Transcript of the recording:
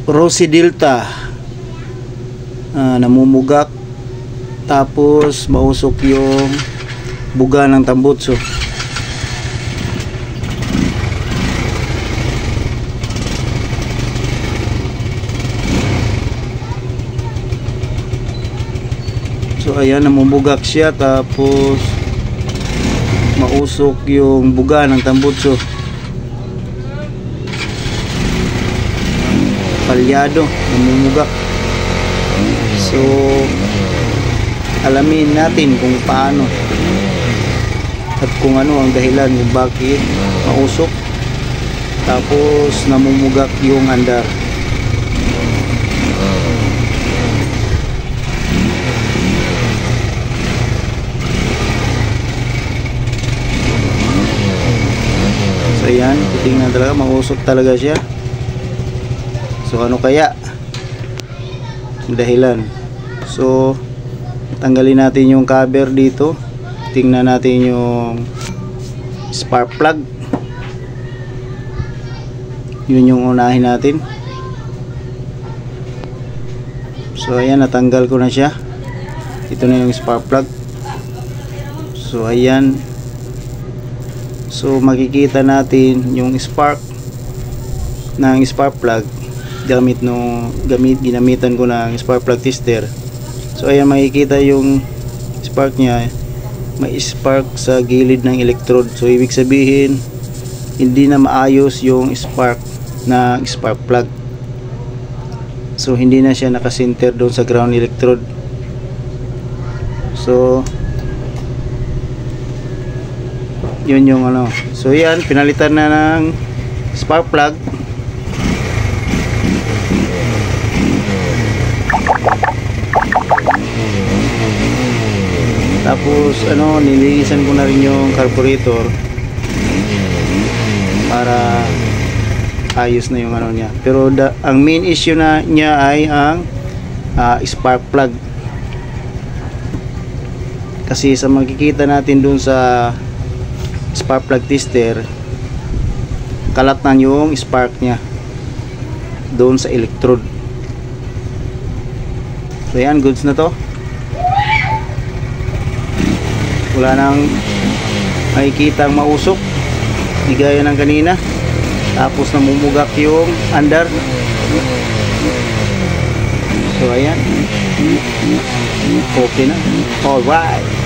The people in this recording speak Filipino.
Rossi Delta, namumugak, tapos mausok yung buga ng tambutso. So ayan, namumugak siya, tapos mausok yung buga ng tambutso. Palyado, namumugak. So alamin natin kung paano at kung ano ang dahilan kung bakit mausok tapos namumugak yung andar. So yan, titingnan talaga, mausok talaga siya. So ano kaya dahilan? So tanggalin natin yung cover dito, tingnan natin yung spark plug, yun yung unahin natin. So ayan, natanggal ko na siya. Ito na yung spark plug. So ayan, so makikita natin yung spark ng spark plug ginamitan ko ng spark plug tester. So ayan, makikita yung spark nya, may spark sa gilid ng electrode. So ibig sabihin hindi na maayos yung spark na spark plug. So hindi na siya nakasinter doon sa ground electrode. So yun yung ano. So yan, pinalitan na ng spark plug. Tapos ano, nilinisan ko na rin yung carburetor para ayos na yung ano niya. Pero ang main issue niya ay ang spark plug. Kasi sa makikita natin dun sa spark plug tester, kalat na yung spark niya doon sa electrode. So yan, goods na to. Wala nang makikitang mausok, di gaya ng kanina. Tapos namumugak yung andar. So ayan, okay na. Alright.